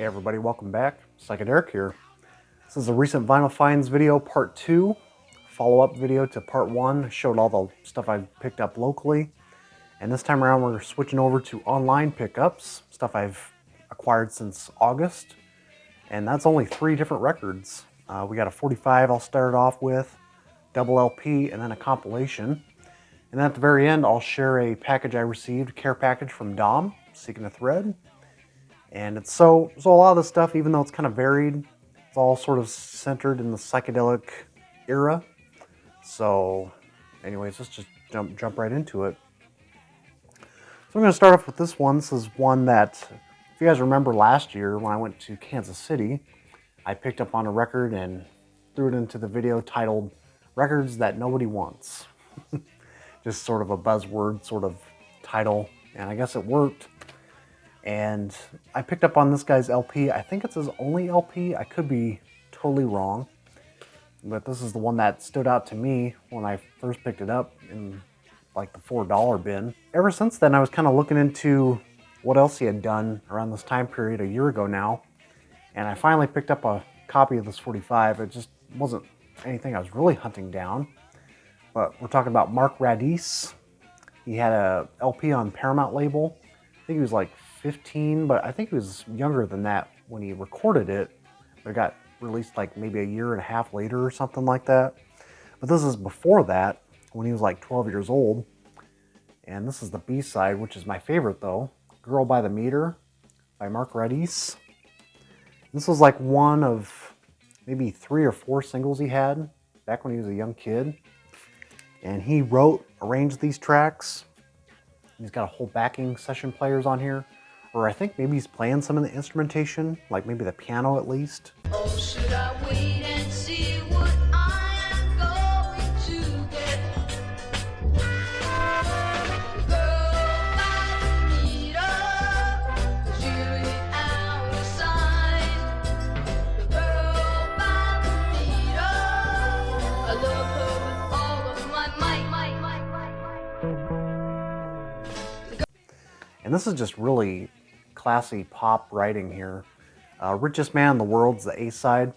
everybody, welcome back. Psychedelic here. This is a recent vinyl finds video, part 2, follow-up video to part 1. Showed all the stuff I picked up locally. And this time around we're switching over to online pickups, stuff I've acquired since August. And that's only 3 different records. We got a 45 I'll start off with, double LP, and then a compilation. And then at the very end I'll share a package I received, care package from Dom, Seeking a Thread. And it's so a lot of the stuff, even though it's kind of varied, it's all sort of centered in the psychedelic era. So anyways, let's just jump right into it. So I'm going to start off with this one. This is one that, if you guys remember last year when I went to Kansas City, I picked up on a record and threw it into the video titled Records That Nobody Wants. Just sort of a buzzword sort of title, and I guess it worked. And I picked up on this guy's LP. I think it's his only LP. I could be totally wrong. But this is the one that stood out to me when I first picked it up in like the $4 bin. Ever since then, I was kind of looking into what else he had done around this time period a year ago now. And I finally picked up a copy of this 45. It just wasn't anything I was really hunting down. But we're talking about Mark Radice. He had a LP on Paramount label. I think he was like 15, but I think he was younger than that when he recorded it. But it got released like maybe a year and a half later or something like that. But this is before that, when he was like 12 years old. And this is the B-side, which is my favorite though. Girl by the Meter by Mark Radice. This was like one of maybe 3 or 4 singles he had back when he was a young kid. And he arranged these tracks. He's got a whole backing session players on here. Or I think maybe he's playing some of the instrumentation, like maybe the piano at least. Oh, should I wait and see what I am going to get? The girl by the meter, cheering out a sign. The girl by the meter, I love her with all of my might. And this is just really classy pop writing here. Richest Man in the World's the A-side.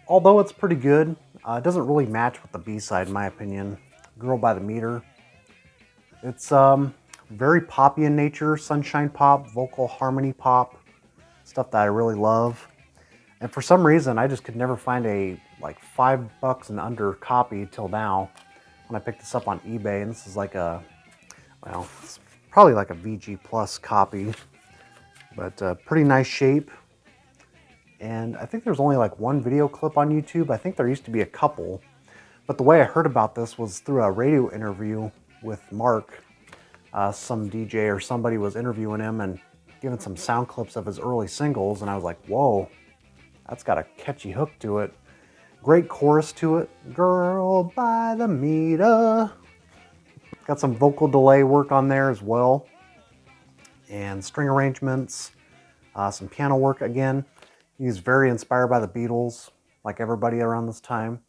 Although it's pretty good, it doesn't really match with the B-side in my opinion. Girl by the Meter. It's very poppy in nature, sunshine pop, vocal harmony pop, stuff that I really love. And for some reason, I just could never find a like $5 and under copy till now when I picked this up on eBay. And this is like a, well, it's probably like a VG Plus copy. But pretty nice shape. And I think there's only like 1 video clip on YouTube. I think there used to be a couple. But the way I heard about this was through a radio interview with Mark. Some DJ or somebody was interviewing him and giving some sound clips of his early singles. And I was like, whoa, that's got a catchy hook to it. Great chorus to it. Girl by the meter. Got some vocal delay work on there as well. And string arrangements, some piano work again. He's very inspired by the Beatles, like everybody around this time.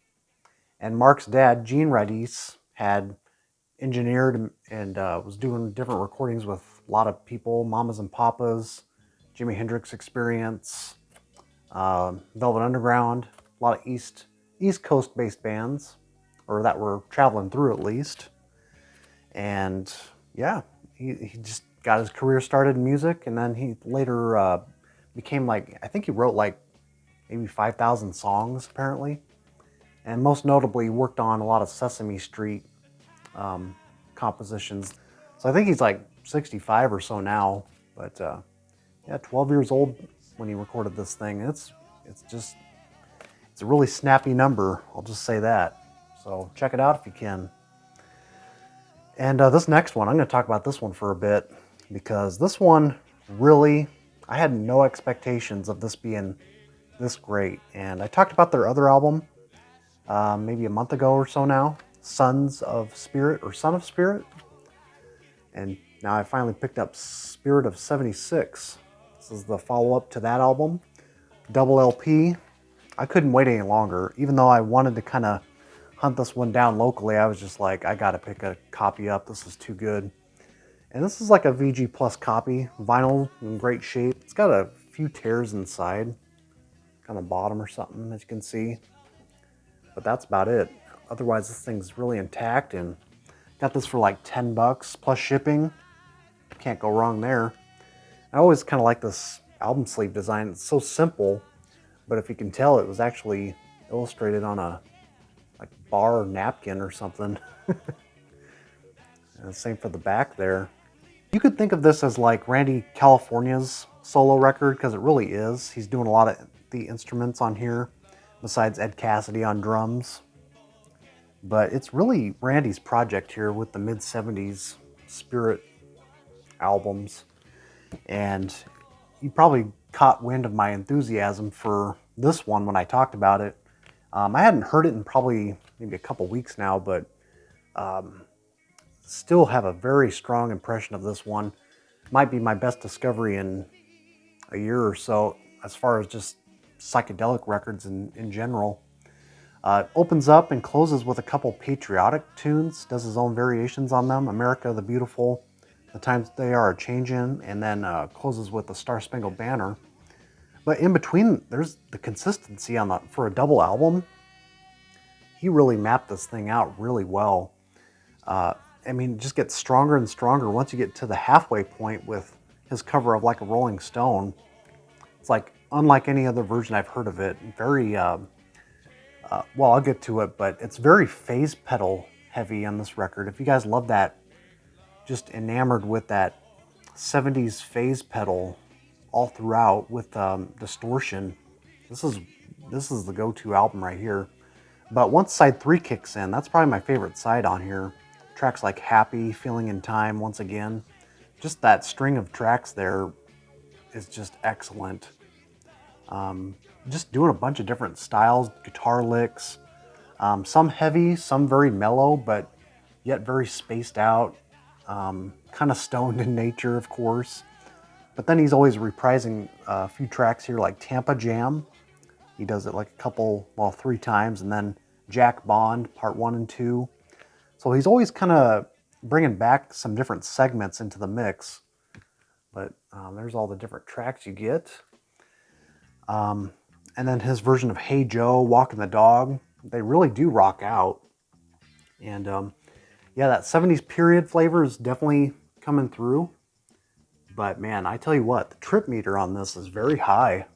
And Mark's dad, Gene Radice, had engineered and was doing different recordings with a lot of people, Mamas and Papas, Jimi Hendrix Experience, Velvet Underground, a lot of East Coast based bands, or that were traveling through at least. And yeah, he just got his career started in music, and then he later became like, I think he wrote like maybe 5,000 songs apparently. And most notably worked on a lot of Sesame Street compositions. So I think he's like 65 or so now, but yeah, 12 years old when he recorded this thing. It's a really snappy number, I'll just say that. So check it out if you can. And this next one, I'm going to talk about this one for a bit, because this one really, I had no expectations of this being this great. And I talked about their other album maybe a month ago or so now, Sons of Spirit or Son of Spirit. And now I finally picked up Spirit of 76. This is the follow-up to that album, double LP. I couldn't wait any longer, even though I wanted to kind of hunt this one down locally. I was just like, I gotta pick a copy up. This is too good. And this is like a VG Plus copy, vinyl in great shape. It's got a few tears inside, on the bottom or something, as you can see. But that's about it. Otherwise, this thing's really intact, and got this for like 10 bucks plus shipping. Can't go wrong there. I always kind of like this album sleeve design. It's so simple, but if you can tell, it was actually illustrated on a like bar napkin or something. And same for the back there. You could think of this as like Randy California's solo record, because it really is. He's doing a lot of the instruments on here, besides Ed Cassidy on drums. But it's really Randy's project here with the mid-70s Spirit albums. And you probably caught wind of my enthusiasm for this one when I talked about it. I hadn't heard it in probably maybe a couple weeks now, but still have a very strong impression of this one. Might be my best discovery in a year or so as far as just psychedelic records in general. Opens up and closes with a couple patriotic tunes, does his own variations on them. America the Beautiful, The Times They Are A-Changin', and then closes with the Star Spangled Banner. But in between, there's the consistency on for a double album. He really mapped this thing out really well. I mean, it just gets stronger and stronger once you get to the halfway point with his cover of Like a Rolling Stone. It's like unlike any other version I've heard of it. Very, well, I'll get to it, but it's very phase pedal heavy on this record. If you guys love that, just enamored with that 70s phase pedal all throughout with distortion, this is the go-to album right here. But once side 3 kicks in, that's probably my favorite side on here. Tracks like Happy, Feeling in Time, once again. Just that string of tracks there is just excellent. Just doing a bunch of different styles, guitar licks, some heavy, some very mellow, but yet very spaced out, kind of stoned in nature, of course. But then he's always reprising a few tracks here, like Tampa Jam. He does it like a couple, well, 3 times, and then Jack Bond, part 1 and 2. So he's always kind of bringing back some different segments into the mix. But there's all the different tracks you get. And then his version of Hey Joe, Walking the Dog, they really do rock out. And yeah, that 70s period flavor is definitely coming through. But man, I tell you what, the trip meter on this is very high.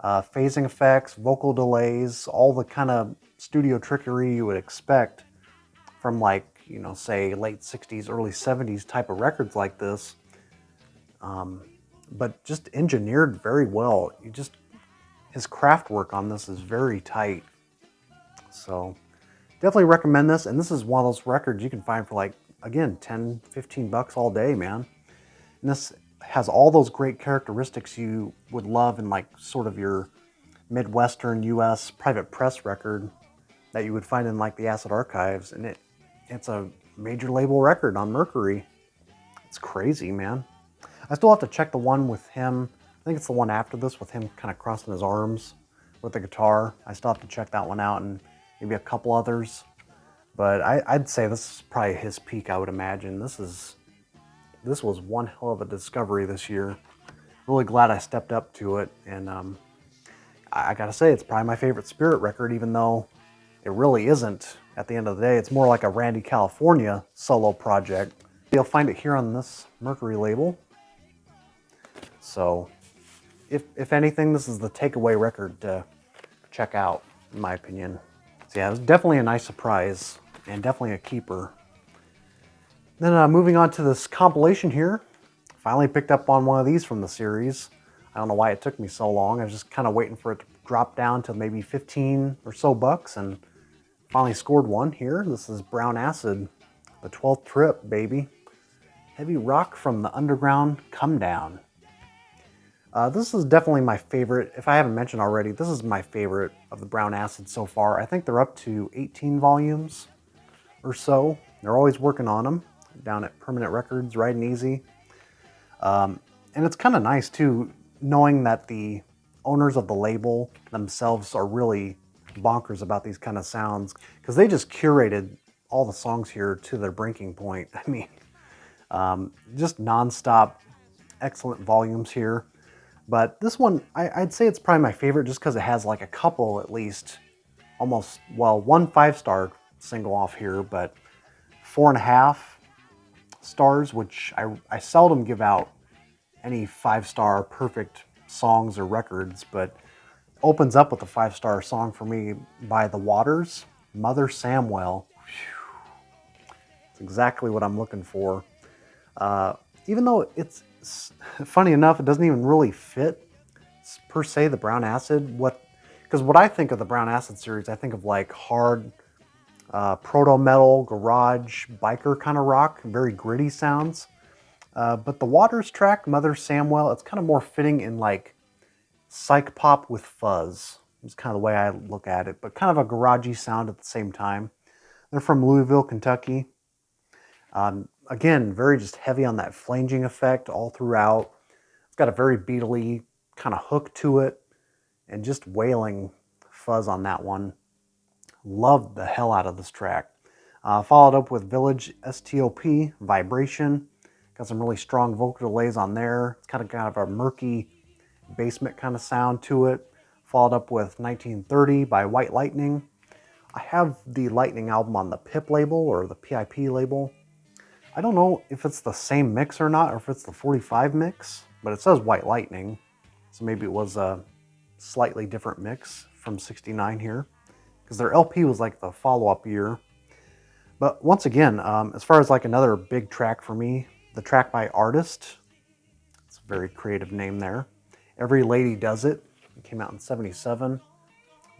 Phasing effects, vocal delays, all the kind of studio trickery you would expect from, like, you know, say late 60s, early 70s type of records like this. But just engineered very well. His craft work on this is very tight. So definitely recommend this. And this is one of those records you can find for, like, again, 10, 15 bucks all day, man. And this has all those great characteristics you would love in, like, sort of your Midwestern US private press record that you would find in, like, the Acid Archives. And it's a major label record on Mercury. It's crazy, man. I still have to check the one with him. I think it's the one after this with him kind of crossing his arms with the guitar. I still have to check that one out, and maybe a couple others. But I'd say this is probably his peak, I would imagine. This was one hell of a discovery this year. Really glad I stepped up to it. And I gotta say, it's probably my favorite Spirit record, even though it really isn't. At the end of the day, it's more like a Randy California solo project. You'll find it here on this Mercury label. So, if anything, this is the takeaway record to check out, in my opinion. So yeah, it was definitely a nice surprise, and definitely a keeper. Then moving on to this compilation here. Finally picked up on one of these from the series. I don't know why it took me so long. I was just kind of waiting for it to drop down to maybe 15 or so bucks, and finally scored one here. This is Brown Acid, the 12th trip, baby. Heavy rock from the underground come down. This is definitely my favorite. If I haven't mentioned already, this is my favorite of the Brown Acid so far. I think they're up to 18 volumes or so. They're always working on them down at Permanent Records, Riding Easy. And it's kind of nice too, knowing that the owners of the label themselves are really bonkers about these kind of sounds, because they just curated all the songs here to their breaking point. I mean, just non-stop excellent volumes here. But this one, I'd say it's probably my favorite just because it has like a couple at least, almost, well, one 5-star single off here, but 4.5 stars, which I seldom give out any 5-star perfect songs or records, but opens up with a 5-star song for me by The Waters, Mother Samwell. It's exactly what I'm looking for. Even though it's funny enough, it doesn't even really fit per se the Brown Acid. Because what I think of the Brown Acid series, I think of like hard proto metal, garage, biker kind of rock, very gritty sounds. But the Waters track, Mother Samwell, it's kind of more fitting in like psych pop with fuzz. It's kind of the way I look at it, but kind of a garagey sound at the same time. They're from Louisville, Kentucky. Again, very just heavy on that flanging effect all throughout. It's got a very beatly kind of hook to it and just wailing fuzz on that one. Loved the hell out of this track. Followed up with Village STOP, Vibration. Got some really strong vocal delays on there. It's kind of a murky basement kind of sound to it. Followed up with 1930 by White Lightning. I have the Lightning album on the PIP label or the PIP label. I don't know if it's the same mix or not, or if it's the 45 mix, but it says White Lightning. So maybe it was a slightly different mix from 69 here, because their LP was like the follow-up year. But once again, as far as like another big track for me, the track by Artist, it's a very creative name there. Every Lady Does It. It came out in 77.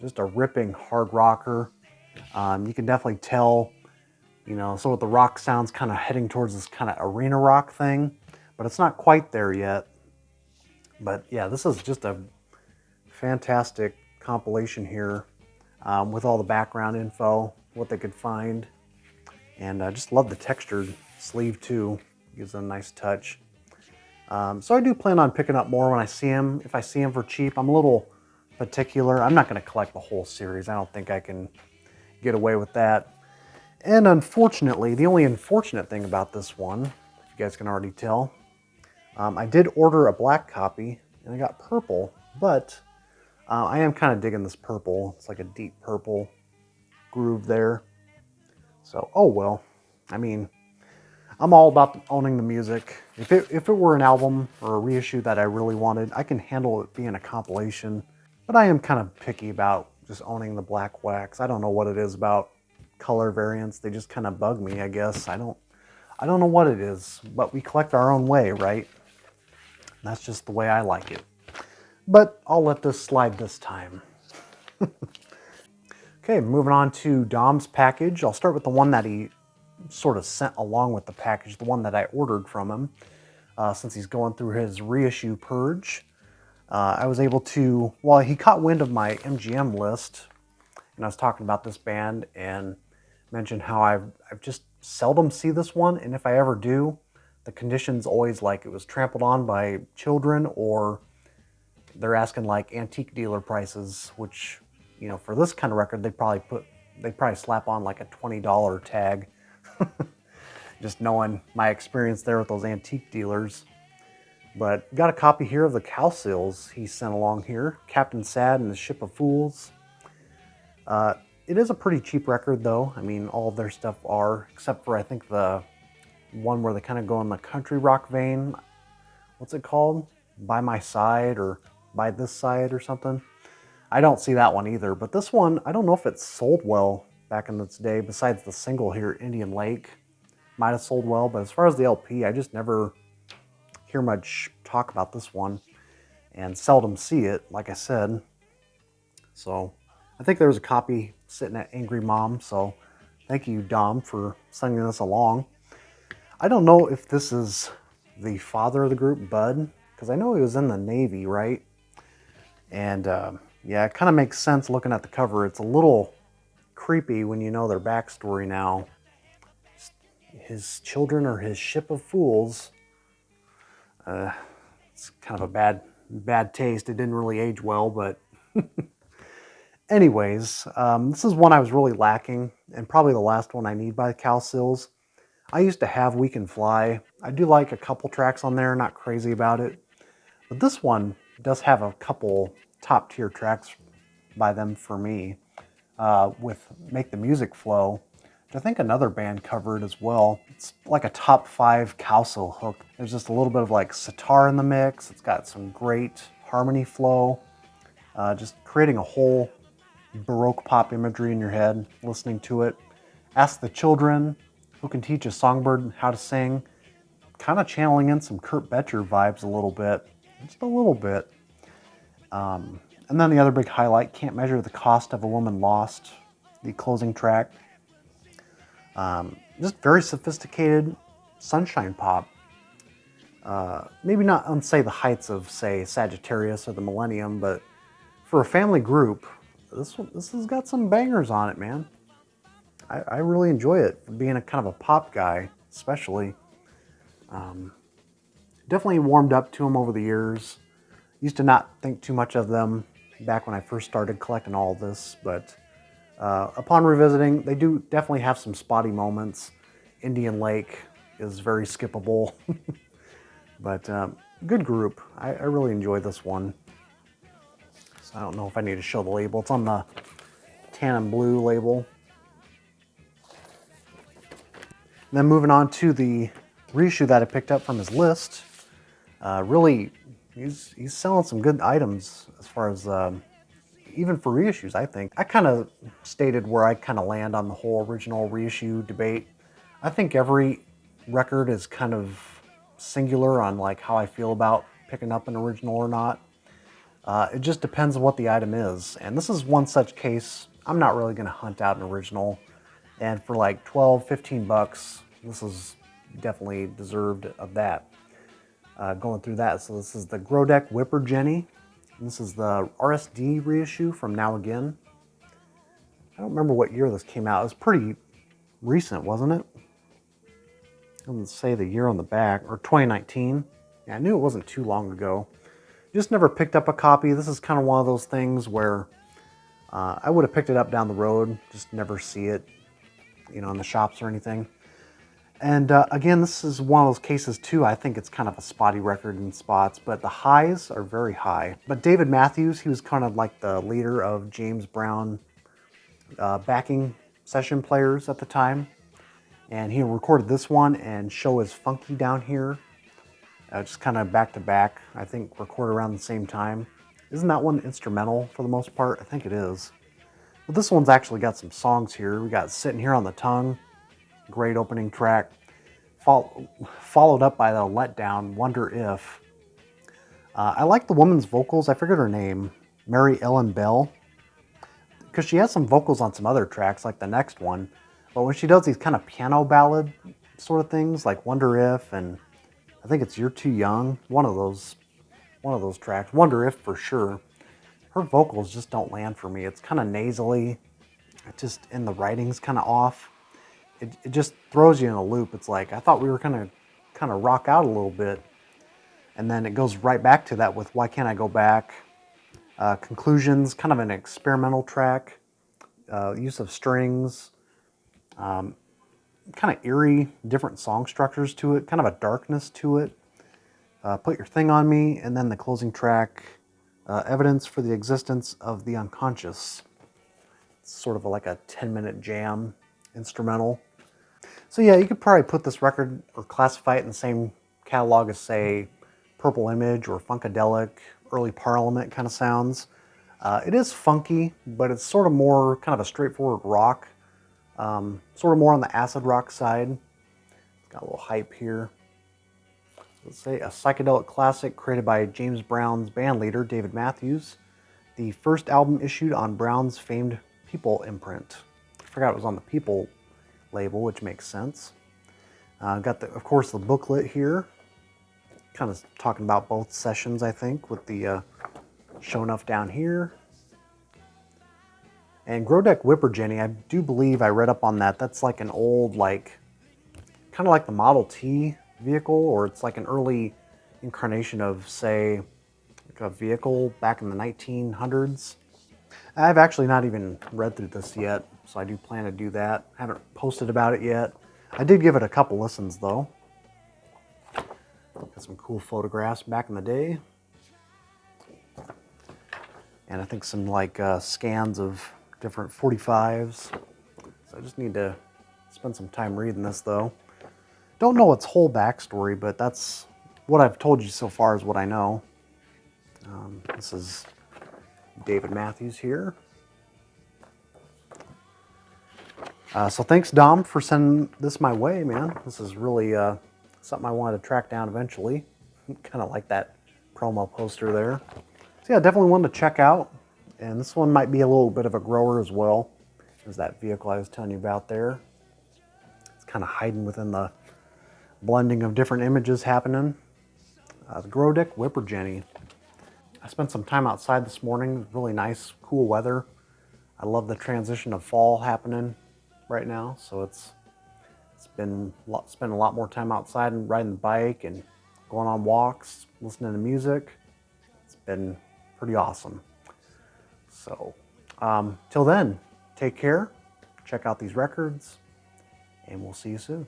Just a ripping hard rocker. You can definitely tell, so with the rock sounds kind of heading towards this kind of arena rock thing, but it's not quite there yet. But yeah, this is just a fantastic compilation here with all the background info, what they could find. And I just love the textured sleeve too. Gives it a nice touch. So I do plan on picking up more when I see them. If I see them for cheap, I'm a little particular. I'm not going to collect the whole series. I don't think I can get away with that. And unfortunately, the only unfortunate thing about this one, if you guys can already tell, I did order a black copy and I got purple, but I am kind of digging this purple. It's like a deep purple groove there. So, oh well. I mean, I'm all about owning the music. If it were an album or a reissue that I really wanted, I can handle it being a compilation. But I am kind of picky about just owning the black wax. I don't know what it is about color variants. They just kind of bug me, I guess. I don't know what it is, but we collect our own way, right? That's just the way I like it. But I'll let this slide this time. Okay, moving on to Dom's package. I'll start with the one that he sort of sent along with the package, the one that I ordered from him, since he's going through his reissue purge. I was able to, well, he caught wind of my MGM list, and I was talking about this band and mentioned how I've just seldom see this one, and if I ever do, the condition's always like it was trampled on by children, or they're asking like antique dealer prices, which, for this kind of record, they'd probably slap on like a $20 tag. Just knowing my experience there with those antique dealers. But got a copy here of the Sills he sent along here, Captain Sad and the Ship of Fools. It is a pretty cheap record though. I mean, all of their stuff are, except for I think the one where they kind of go in the country rock vein. What's it called? By My Side or By This Side or something. I don't see that one either, but this one, I don't know if it sold well back in its day, besides the single here, Indian Lake. Might have sold well, but as far as the LP, I just never hear much talk about this one, and seldom see it, like I said. So I think there was a copy sitting at Angry Mom, so thank you, Dom, for sending this along. I don't know if this is the father of the group, Bud, because I know he was in the Navy, right? And yeah, it kind of makes sense looking at the cover. It's a little creepy when you know their backstory now. His children are his ship of fools. It's kind of a bad taste. It didn't really age well, but anyways, this is one I was really lacking, and probably the last one I need by Sills. I used to have We Can Fly. I do like a couple tracks on there, not crazy about it. But this one, It does have a couple top tier tracks by them for me, with Make the Music Flow, which I think another band covered as well. It's like a top 5 Calso hook. There's just a little bit of like sitar in the mix. It's got some great harmony flow, just creating a whole Baroque pop imagery in your head, listening to it. Ask the Children, Who Can Teach a Songbird How to Sing, kind of channeling in some Kurt Becher vibes a little bit, just a little bit. And then the other big highlight, Can't Measure the Cost of a Woman Lost, the closing track. Just very sophisticated sunshine pop. Maybe not on, say, the heights of, say, Sagittarius or the Millennium, but for a family group, this has got some bangers on it, man. I really enjoy it, being a kind of a pop guy, especially. Definitely warmed up to them over the years. Used to not think too much of them back when I first started collecting all of this, but upon revisiting, they do definitely have some spotty moments. Indian Lake is very skippable, but good group. I really enjoy this one. So I don't know if I need to show the label. It's on the tan and blue label. And then moving on to the reissue that I picked up from his list. Really, he's selling some good items as far as even for reissues, I think. I kind of stated where I kind of land on the whole original reissue debate. I think every record is kind of singular on like how I feel about picking up an original or not. It just depends on what the item is. And this is one such case. I'm not really going to hunt out an original. And for like 12, 15 bucks, this is definitely deserved of that. Going through that, so this is the Grodek Whipper Jenny. This is the RSD reissue from Now Again. I don't remember what year this came out. It was pretty recent, wasn't it? It doesn't say the year on the back, or 2019. Yeah, I knew it wasn't too long ago. Just never picked up a copy. This is kind of one of those things where I would have picked it up down the road, just never see it, you know, in the shops or anything. And again, this is one of those cases too. I think it's kind of a spotty record in spots, but the highs are very high. But David Matthews, he was kind of like the leader of James Brown backing session players at the time. And he recorded this one and Show Is Funky Down Here. Just kind of back to back, I think recorded around the same time. Isn't that one instrumental for the most part? I think it is. But this one's actually got some songs here. We got Sitting Here on the Tongue. Great opening track, followed up by the letdown, Wonder If. I like the woman's vocals. I forget her name, Mary Ellen Bell, because she has some vocals on some other tracks, like the next one. But when she does these kind of piano ballad sort of things, like Wonder If, and I think it's You're Too Young, one of those tracks, Wonder If for sure. Her vocals just don't land for me. It's kind of nasally, and the writing's kind of off. It just throws you in a loop. It's like, I thought we were kind of rock out a little bit. And then it goes right back to that with Why Can't I Go Back? Conclusions, kind of an experimental track. Use of strings. Kind of eerie, different song structures to it. Kind of a darkness to it. Put Your Thing on Me. And then the closing track, Evidence for the Existence of the Unconscious. It's sort of like a 10-minute jam instrumental. So yeah, you could probably put this record or classify it in the same catalog as, say, Purple Image or Funkadelic, early Parliament kind of sounds. It is funky, but it's sort of more kind of a straightforward rock. Sort of more on the acid rock side. Got a little hype here. Let's say a psychedelic classic created by James Brown's band leader, David Matthews. The first album issued on Brown's famed People imprint. I forgot it was on the People label, which makes sense. Got, of course, the booklet here. Kind of talking about both sessions, I think, with the show enough down here. And Grodek Whipper Jenny, I do believe I read up on that. That's like an old, like, kind of like the Model T vehicle, or it's like an early incarnation of, say, like a vehicle back in the 1900s. I've actually not even read through this yet, so I do plan to do that. I haven't posted about it yet. I did give it a couple listens, though. Got some cool photographs back in the day. and I think some like scans of different 45s. So I just need to spend some time reading this though. Don't know its whole backstory, but that's what I've told you so far is what I know. This is David Matthews here. So thanks, Dom, for sending this my way, man. This is really something I wanted to track down eventually. Kind of like that promo poster there. So yeah, definitely one to check out. And this one might be a little bit of a grower as well. There's that vehicle I was telling you about there. It's kind of hiding within the blending of different images happening. The Grodick Whipper Jenny. I spent some time outside this morning. Really nice, cool weather. I love the transition of fall happening right now. So it's been spending a lot more time outside and riding the bike and going on walks, listening to music. It's been pretty awesome. So till then, take care. Check out these records, and we'll see you soon.